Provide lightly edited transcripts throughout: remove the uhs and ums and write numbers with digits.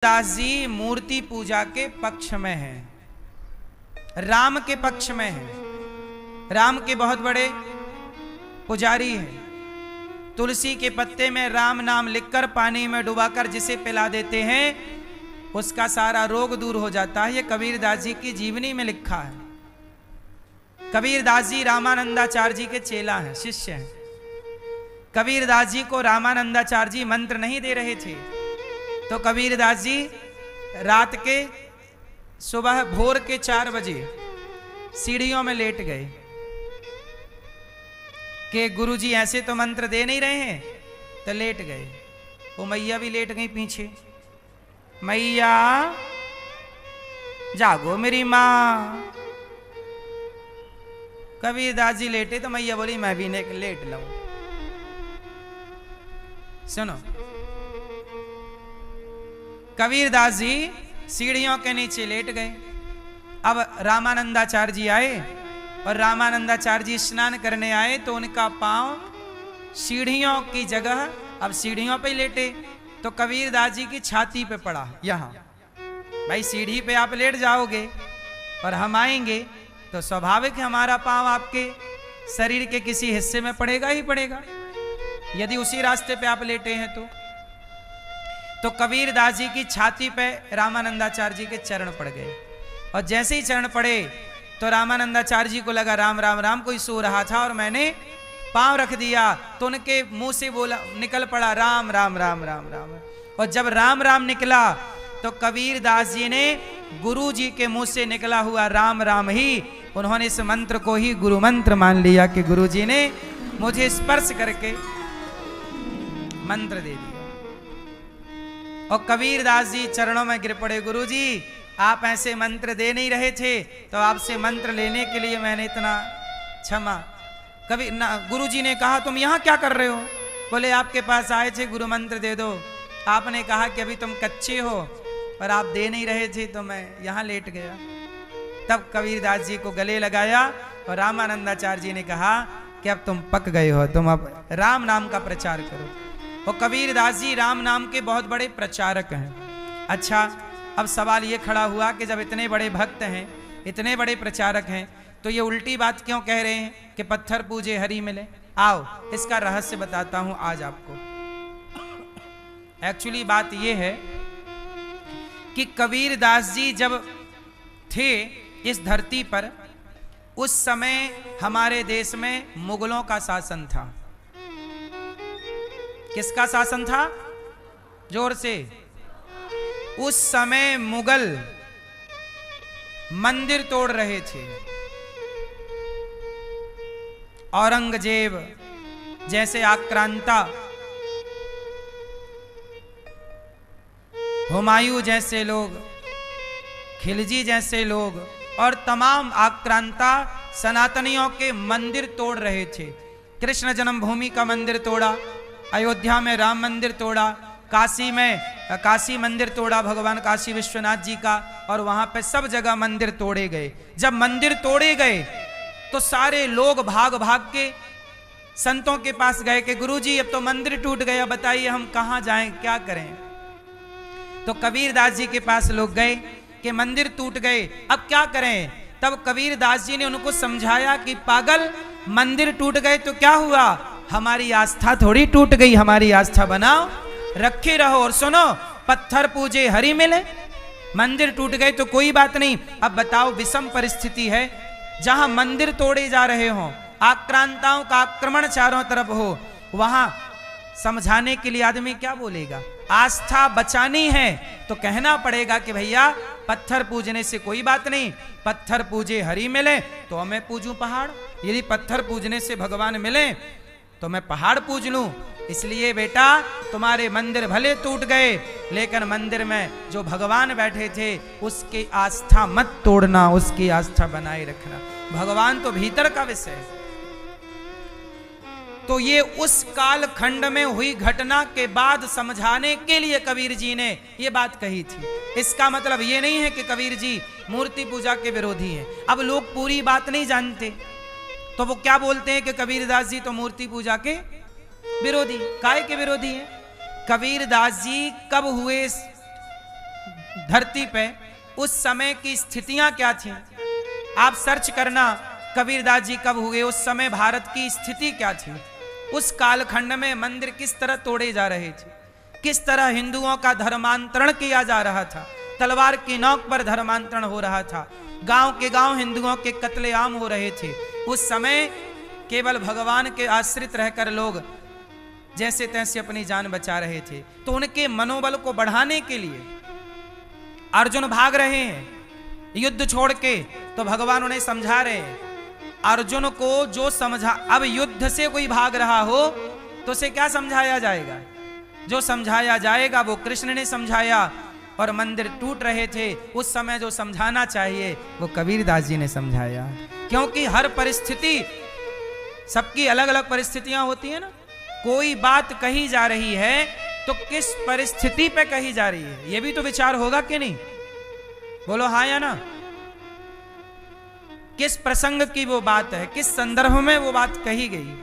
दास जी मूर्ति पूजा के पक्ष में है, राम के पक्ष में है। राम के बहुत बड़े पुजारी हैं। तुलसी के पत्ते में राम नाम लिखकर पानी में डुबाकर जिसे पिला देते हैं उसका सारा रोग दूर हो जाता है। ये कबीर दास जी की जीवनी में लिखा है। कबीर दास जी रामानंदाचार्य जी के चेला हैं, शिष्य हैं। कबीर दास जी को रामानंदाचार्य जी मंत्र नहीं दे रहे थे तो कबीर दास जी रात के सुबह भोर के 4 बजे सीढ़ियों में लेट गए कि गुरुजी ऐसे तो मंत्र दे नहीं रहे हैं, तो लेट गए। वो मैया भी लेट गई पीछे। मैया जागो मेरी माँ। कबीर दास जी लेटे तो मैया बोली मैं भी लेट लूं। सुनो, कबीर दास जी सीढ़ियों के नीचे लेट गए। अब रामानंदाचार्य जी आए और रामानंदाचार्य जी स्नान करने आए तो उनका पांव सीढ़ियों की जगह अब सीढ़ियों पे लेटे तो कबीर दास जी की छाती पे पड़ा। यहां भाई सीढ़ी पे आप लेट जाओगे और हम आएंगे तो स्वाभाविक है हमारा पांव आपके शरीर के किसी हिस्से में पड़ेगा ही पड़ेगा, यदि उसी रास्ते पे आप लेटे हैं तो कबीर दास जी की छाती पे रामानंदाचार्य जी के चरण पड़ गए। और जैसे ही चरण पड़े तो रामानंदाचार्य जी को लगा राम राम राम कोई सो रहा था और मैंने पांव रख दिया, तो उनके मुंह से बोला निकल पड़ा राम राम राम राम राम। और जब राम राम निकला तो कबीर दास जी ने गुरु जी के मुंह से निकला हुआ राम राम ही उन्होंने इस मंत्र को ही गुरु मंत्र मान लिया कि गुरु जी ने मुझे स्पर्श करके मंत्र दे दिया। और कबीर दास जी चरणों में गिर पड़े। गुरु जी आप ऐसे मंत्र दे नहीं रहे थे तो आपसे मंत्र लेने के लिए मैंने इतना क्षमा। कभी ना गुरु जी ने कहा तुम यहाँ क्या कर रहे हो? बोले आपके पास आए थे गुरु मंत्र दे दो, आपने कहा कि अभी तुम कच्चे हो और आप दे नहीं रहे थे तो मैं यहाँ लेट गया। तब कबीर दास जी को गले लगाया और रामानंदाचार्य जी ने कहा कि अब तुम पक गए हो, तुम अब राम नाम का प्रचार करो। और कबीर दास जी राम नाम के बहुत बड़े प्रचारक हैं। अच्छा, अब सवाल ये खड़ा हुआ कि जब इतने बड़े भक्त हैं, इतने बड़े प्रचारक हैं, तो ये उल्टी बात क्यों कह रहे हैं कि पत्थर पूजे हरि मिले? आओ इसका रहस्य बताता हूं आज आपको। एक्चुअली बात ये है कि कबीर दास जी जब थे इस धरती पर उस समय हमारे देश में मुगलों का शासन था। किसका शासन था? जोर से। उस समय मुगल मंदिर तोड़ रहे थे। औरंगजेब जैसे आक्रांता, हुमायूं जैसे लोग, खिलजी जैसे लोग और तमाम आक्रांता सनातनियों के मंदिर तोड़ रहे थे। कृष्ण जन्मभूमि का मंदिर तोड़ा, अयोध्या में राम मंदिर तोड़ा, काशी में काशी मंदिर तोड़ा भगवान काशी विश्वनाथ जी का, और वहां पे सब जगह मंदिर तोड़े गए। जब मंदिर तोड़े गए तो सारे लोग भाग भाग के संतों के पास गए कि गुरुजी अब तो मंदिर टूट गया, बताइए हम कहां जाएं, क्या करें? तो कबीर दास जी के पास लोग गए कि मंदिर टूट गए, अब क्या करें? तब कबीर दास जी ने उनको समझाया कि पागल, मंदिर टूट गए तो क्या हुआ, हमारी आस्था थोड़ी टूट गई, हमारी आस्था बनाओ रखे रहो। और सुनो, पत्थर पूजे हरि मिले। मंदिर टूट गए तो कोई बात नहीं, अब बताओ विषम परिस्थिति है, जहां मंदिर तोड़े जा रहे हो, आक्रांताओं का आक्रमण चारों तरफ हो, वहां समझाने के लिए आदमी क्या बोलेगा? आस्था बचानी है तो कहना पड़ेगा कि भैया पत्थर पूजने से कोई बात नहीं, पत्थर पूजे हरि मिले तो मैं पूजूं पहाड़, यदि पत्थर पूजने से भगवान मिले तो मैं पहाड़ पूज लूं। इसलिए बेटा तुम्हारे मंदिर भले टूट गए लेकिन मंदिर में जो भगवान बैठे थे उसकी आस्था मत तोड़ना, उसकी आस्था बनाए रखना। भगवान तो भीतर का विषय है। तो ये उस काल खंड में हुई घटना के बाद समझाने के लिए कबीर जी ने ये बात कही थी। इसका मतलब ये नहीं है कि कबीर जी मूर्ति पूजा के विरोधी हैं। अब लोग पूरी बात नहीं जानते तो वो क्या बोलते हैं कि कबीर दास जी तो मूर्ति पूजा के विरोधी। काय के विरोधी हैं? कबीर दास जी कब हुए धरती पे उस समय की स्थितियां क्या थी। आप सर्च करना कबीरदास जी कब हुए, उस समय भारत की स्थिति क्या थी, उस कालखंड में मंदिर किस तरह तोड़े जा रहे थे, किस तरह हिंदुओं का धर्मांतरण किया जा रहा था, तलवार की नोक पर धर्मांतरण हो रहा था, गांव के गांव हिंदुओं के कत्लेआम हो रहे थे। उस समय केवल भगवान के आश्रित रहकर लोग जैसे तैसे अपनी जान बचा रहे थे। तो उनके मनोबल को बढ़ाने के लिए अर्जुन भाग रहे हैं युद्ध छोड़ के, तो भगवान उन्हें समझा रहे हैं। अर्जुन को जो समझा, अब युद्ध से कोई भाग रहा हो तो उसे क्या समझाया जाएगा, जो समझाया जाएगा वो कृष्ण ने समझाया। और मंदिर टूट रहे थे उस समय जो समझाना चाहिए वो कबीरदास जी ने समझाया। क्योंकि हर परिस्थिति, सबकी अलग अलग परिस्थितियां होती है ना, कोई बात कही जा रही है तो किस परिस्थिति पे कही जा रही है ये भी तो विचार होगा कि नहीं, बोलो हाँ या ना। किस प्रसंग की वो बात है, किस संदर्भ में वो बात कही गई,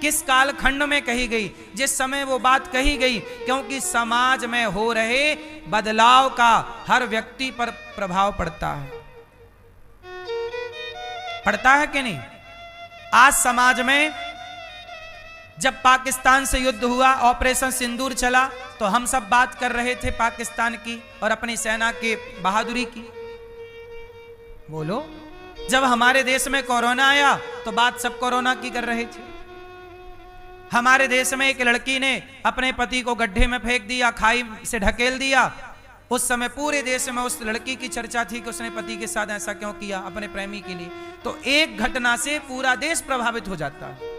किस कालखंड में कही गई, जिस समय वो बात कही गई। क्योंकि समाज में हो रहे बदलाव का हर व्यक्ति पर प्रभाव पड़ता है, पड़ता है कि नहीं। आज समाज में जब पाकिस्तान से युद्ध हुआ, ऑपरेशन सिंदूर चला, तो हम सब बात कर रहे थे पाकिस्तान की और अपनी सेना के बहादुरी की, बोलो। जब हमारे देश में कोरोना आया तो बात सब कोरोना की कर रहे थे। हमारे देश में एक लड़की ने अपने पति को गड्ढे में फेंक दिया, खाई से ढकेल दिया। उस समय पूरे देश में उस लड़की की चर्चा थी कि उसने पति के साथ ऐसा क्यों किया, अपने प्रेमी के लिए। तो एक घटना से पूरा देश प्रभावित हो जाता है।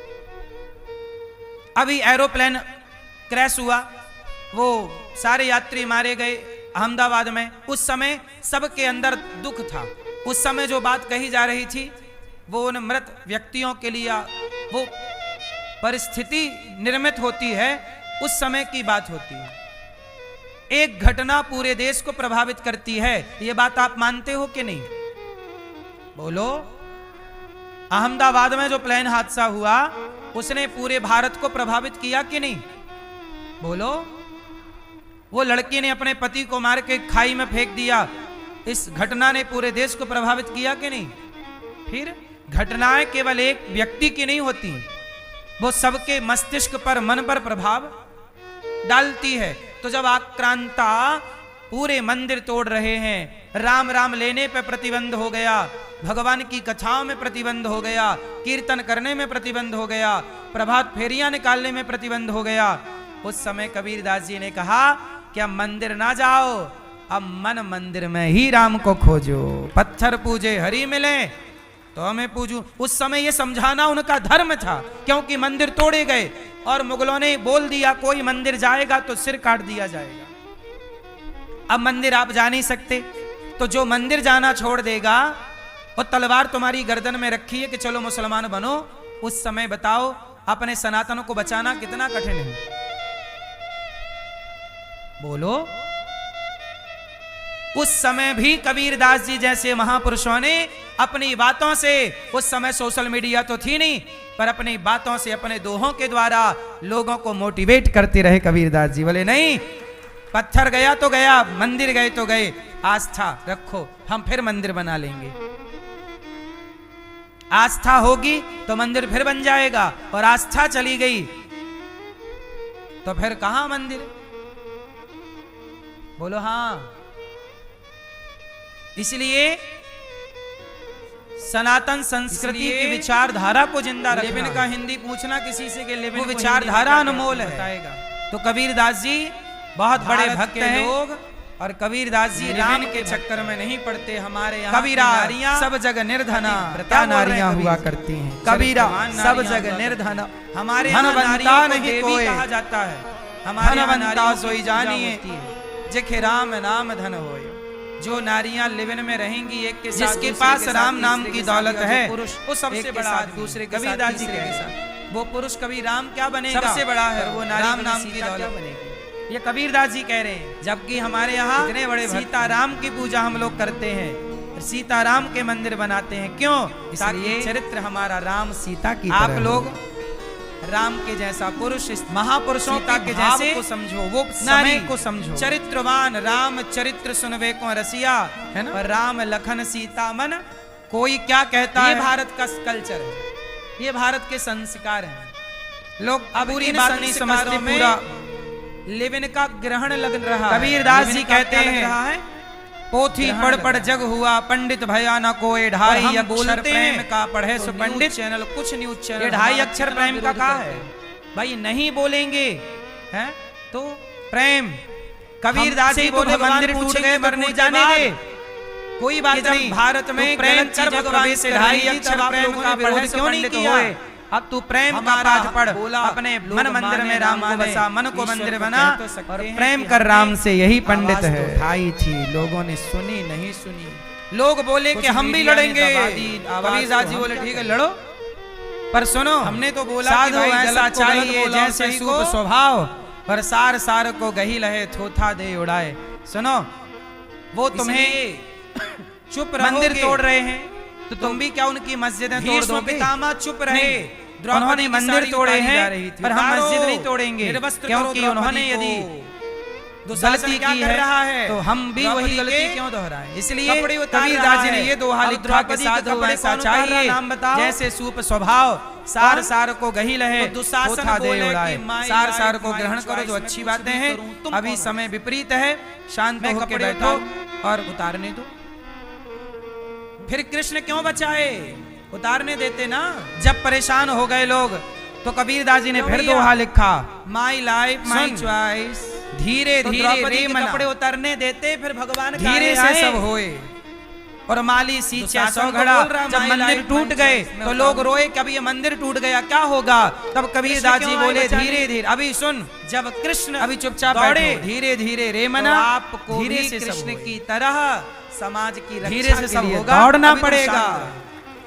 अभी एरोप्लेन क्रैश हुआ, वो सारे यात्री मारे गए अहमदाबाद में। उस समय सबके अंदर दुख था। उस समय जो बात कही जा रही थी वो उन मृत व्यक्तियों के लिए वो परिस्थिति निर्मित होती है, उस समय की बात होती है। एक घटना पूरे देश को प्रभावित करती है, ये बात आप मानते हो कि नहीं, बोलो। अहमदाबाद में जो प्लेन हादसा हुआ उसने पूरे भारत को प्रभावित किया कि नहीं, बोलो। वो लड़की ने अपने पति को मार के खाई में फेंक दिया, इस घटना ने पूरे देश को प्रभावित किया कि नहीं। फिर घटनाएं केवल एक व्यक्ति की नहीं होती, वो सबके मस्तिष्क पर, मन पर प्रभाव डालती है। तो जब आक्रांता पूरे मंदिर तोड़ रहे हैं, राम राम लेने पे प्रतिबंध हो गया, भगवान की कथाओं में प्रतिबंध हो गया, कीर्तन करने में प्रतिबंध हो गया, प्रभात फेरियां निकालने में प्रतिबंध हो गया, उस समय कबीरदास जी ने कहा कि अब मंदिर ना जाओ, अब मन मंदिर में ही राम को खोजो। पत्थर पूजे हरि मिले तो हमें पूजू। उस समय ये समझाना उनका धर्म था, क्योंकि मंदिर तोड़े गए और मुगलों ने बोल दिया कोई मंदिर जाएगा तो सिर काट दिया जाएगा। अब मंदिर आप जा नहीं सकते, तो जो मंदिर जाना छोड़ देगा और तलवार तुम्हारी गर्दन में रखी है कि चलो मुसलमान बनो, उस समय बताओ अपने सनातन को बचाना कितना कठिन है, बोलो। उस समय भी कबीरदास जी जैसे महापुरुषों ने अपनी बातों से, उस समय सोशल मीडिया तो थी नहीं, पर अपनी बातों से, अपने दोहों के द्वारा लोगों को मोटिवेट करते रहे कबीरदास जी। बोले नहीं, पत्थर गया तो गया, मंदिर गए तो गए, आस्था रखो, हम फिर मंदिर बना लेंगे। आस्था होगी तो मंदिर फिर बन जाएगा, और आस्था चली गई तो फिर कहां मंदिर, बोलो हाँ। इसलिए सनातन संस्कृति की विचारधारा को जिंदा रखना। लेविन का हिंदी पूछना किसी से कि लेविन, वो विचारधारा अनमोल है। तो कबीरदास जी बहुत बड़े भक्त हैं लोग, और कबीरदास जी राम के चक्कर में नहीं पड़ते। हमारे यहाँ कबीरा सब जगह निर्धना व्रता नारियां हुआ करती हैं। कबीरा सब जगह निर्धना, हमारे धनवंता नहीं कोई कहा जाता है। हमारे धनवंता सोई जानिए जेखे राम नाम धन होए। जो नारियां लिविन में रहेंगी एक के साथ, जिसके पास राम नाम की दौलत है, वो सबसे बड़ा, दूसरे कबीरदास जी के साथ वो पुरुष कभी राम क्या बनेगा, सबसे बड़ा है वो राम नाम की दौलत बनेगी। ये कबीरदास जी कह रहे हैं। जबकि हमारे यहाँ इतने बड़े सीताराम की पूजा हम लोग करते हैं, सीताराम के मंदिर बनाते हैं। क्यों? ताकि चरित्र हमारा राम सीता की। आप लोग राम के जैसा पुरुष, महापुरुषों के जैसे को समझो, वो समय को समझो। चरित्रवान राम चरित्र सुनवे को रसिया, है ना। राम लखन सीता मन कोई क्या कहता है। ये भारत का कल्चर है, ये भारत के संस्कार हैं। लोग अब पूरी बात नहीं समझते, पूरा लेविन का ग्रहण लग रहा है। कबीरदास जी कहते हैं पोथी पढ़ पढ़ जग हुआ पंडित भया न कोई ढाई अक्षर प्रेम का पढ़े सो पंडित। चैनल कुछ न्यूज चैनल ये ढाई अक्षर प्रेम का कहा है भाई, नहीं बोलेंगे हैं तो प्रेम। कबीरदास जी बोले मंदिर टूट गए मरने जाने दे, कोई बात नहीं। भारत में प्रेम कर भगवान से ढाई अक्षर प्रेम का पढ़े क्यों नहीं किया। अब तू प्रेम का पाठ पढ़, अपने मन मंदिर में राम को बसा, मन को मंदिर बना और प्रेम कर राम से, यही पंडित है। उठाई थी लोगों ने सुनी नहीं सुनी, लोग बोले कि हम भी लड़ेंगे। कबीरदास जी बोले ठीक है लड़ो, पर सुनो हमने तो बोला साधु ऐसा चाहिए जैसे सूप स्वभाव, पर सार सार को गही लहे थोथा दे उड़ाए। सुनो वो तुम्हें चुप मंदिर तोड़ रहे हैं तो तुम भी क्या उनकी मस्जिदें तोड़ दोगे। पितामह चुप रहे, उन्होंने मंदिर तोड़े हैं पर हम मस्जिद नहीं तोड़ेंगे, क्योंकि उन्होंने यदि गलती की है तो हम भी वही गलती क्यों दोहराएं। इसलिए कबीरदास जी ने ये दोहा लिखा कि साधु ऐसा चाहिए जैसे सूप स्वभाव, सार सार को गही लहे दुशासन दे उड़ाए। सार सार को ग्रहण करो जो अच्छी बातें हैं। अभी समय विपरीत है, शांत होकर बैठो और उतारने दो। फिर कृष्ण क्यों बचाए, उतारने देते ना। जब परेशान हो गए लोग तो कबीरदास जी ने फिर दोहा लिखा, माई लाइफ माई चॉइस। धीरे धीरे कपड़े उतारने देते, फिर भगवान धीरे से सब होए। और माली सींचे सौ घड़ा, जब मंदिर टूट गए तो लोग रोए कि अब ये मंदिर टूट गया क्या होगा। तब कबीरदास जी बोले धीरे धीरे, अभी सुन, जब कृष्ण अभी चुपचाप बैठो, धीरे धीरे रे मना, आपको धीरे से कृष्ण की तरह समाज की धीरे से सब होगा, दौड़ना पड़ेगा।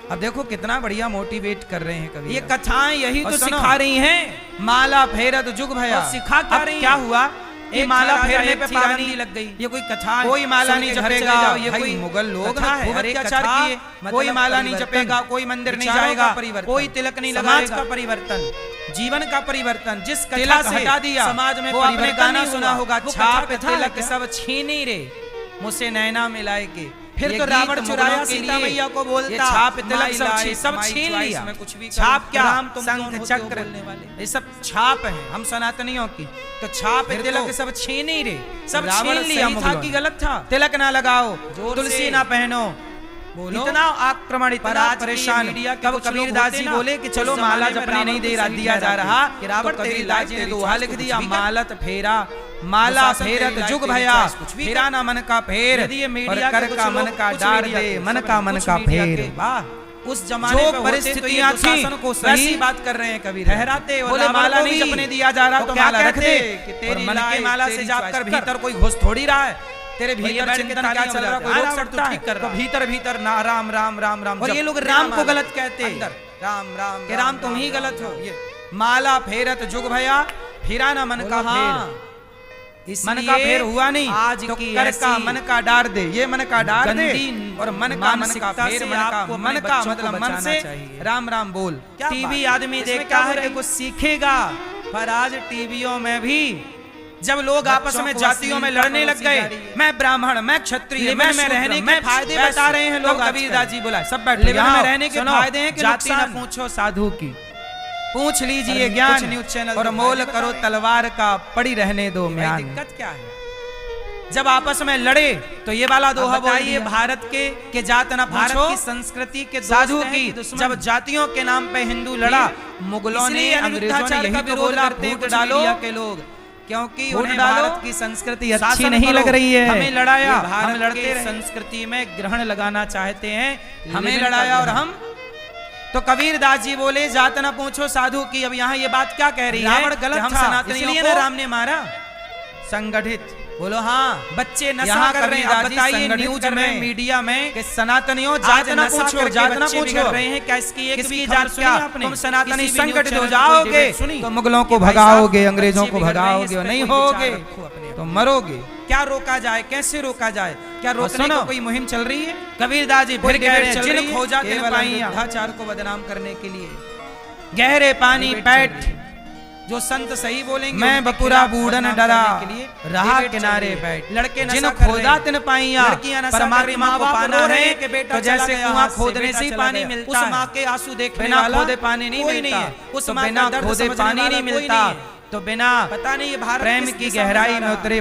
अब देखो कितना बढ़िया मोटिवेट कर रहे हैं कभी। ये कथाएं यही तो सिखा रही हैं। माला फेरत जुग भया, सिखा क्या रही, क्या हुआ ये माला फेरने पे पाबंदी लग गई। ये कोई कथा, कोई माला नहीं जपेगा, ये कोई मुगल लोग हैं अत्याचार किए, कोई माला नहीं जपेगा, कोई मंदिर नहीं जाएगा, कोई तिलक नहीं लगाएगा। का परिवर्तन, जीवन का परिवर्तन, जिस कथा से हटा दिया समाज में परिवर्तन। गाना सुना होगा, छाप तिलक सब छीनी रे मुझसे नैना मिलाए के। फिर तो रावण चुराया सीता मैया को बोलता, छाप तिलक सब छीन लिया। छाप क्या, शंख चक्र ये सब छाप है हम सनातनियों की। तो छाप तिलक सब छीन ही रे, सब छीन लिया। था कि गलत था, तिलक ना लगाओ, तुलसी ना पहनो, इतना आक्रमण, इतना परेशान। कब कबीरदास जी बोले कि चलो माला जपने नहीं दिया जा रहा, कबीरदास जी ने दोहा लिख दिया, मालत फेरा माला फेरत जुग भया, फेरा ना मन का फेर और कर का मन का डार दे, मन का फेर। वाह, उस जमाने जो परिस्थितियां थी वैसी बात कर रहे हैं कबीर। ठहराते बोले माला नहीं जपने दिया जा रहा तो माला रख दे, तेरी मन के माला से जाकर भीतर कोई घुस थोड़ी रहा है। तेरे भीतर चिंतन क्या चल रहा है, कोई रोक सकता है, तो भीतर भीतर ना राम राम राम राम। और ये लोग राम को गलत कहते हैं, राम राम के राम तुम ही गलत हो। ये माला फेरत जुग भया, फिरा ना मन का फेर, मन का फेर हुआ नहीं, आज तो कर का मन का डार दे, ये मन का डार दे और मन का फेर, मन का मतलब मन से राम राम बोल। टीवी आदमी देखता है कि कुछ सीखेगा, पर आज टीवियों में भी जब लोग आपस में जातियों में लड़ने लग गए, मैं ब्राह्मण, मैं क्षत्रिय, मैं रहने के फायदे बता रहे हैं लोग। कबीरदास जी बोला सब बैठ में रहने के फायदे हैं कि जाति न पूछो साधु की, पूछ लीजिए ज्ञान न्यूज चैनल और मोल करो तलवार का, पड़ी रहने दो म्यान। दिक्कत क्या है, जब आपस में लड़े तो ये वाला दोहा बताइए, भारत के जात न पूछो, की संस्कृति के साधु की। जब जातियों के नाम पे हिंदू लड़ा, मुगलों ने अंग्रेजों ने यही तो बोला, फूट डालो के लोग, क्योंकि उन्हें भारत की संस्कृति अच्छी नहीं लग रही है। हमें लड़ाया, हम लड़ते संस्कृति में ग्रहण लगाना चाहते हैं, हमें लड़ाया और हम। तो कबीरदास जी बोले जात न पूछो साधु की। अब यहाँ ये बात क्या कह रही है, रावण गलत हम सनातनियों को राम ने मारा। संगठित बोलो हाँ, बच्चे नशा कर रहे हैं, बताइए न्यूज में मीडिया में कि सनातनियों जात न पूछो, जात न पूछो रहे हैं, क्या इसकी एक भी जात क्या, तुम सनातनी संगठित हो जाओगे तो मुगलों को भगाओगे, अंग्रेजों को भगाओगे, नहीं होगे तो मरोगे। क्या रोका जाए, कैसे रोका जाए, क्या रोकने की कोई मुहिम चल रही है? कबीरदास जी फिर कह रहे हैं, जिन खोजा तिन पाई, अत्याचार को बदनाम करने के लिए। गहरे पानी बैठ, जो संत सही बोलेंगे मैं बपुरा बूढ़न डरा रहा किनारे बैठ। लड़के जिन खोदा तिन पाइया, परमात्मा को पाना है तो जैसे कुआं खोदने से ही पानी मिलता है, उस माँ के आंसू देखने बिना खोदे पानी नहीं मिलता, उस बिना खोदे पानी नहीं मिलता, तो बिना पता नहीं प्रेम की गहराई में उतरे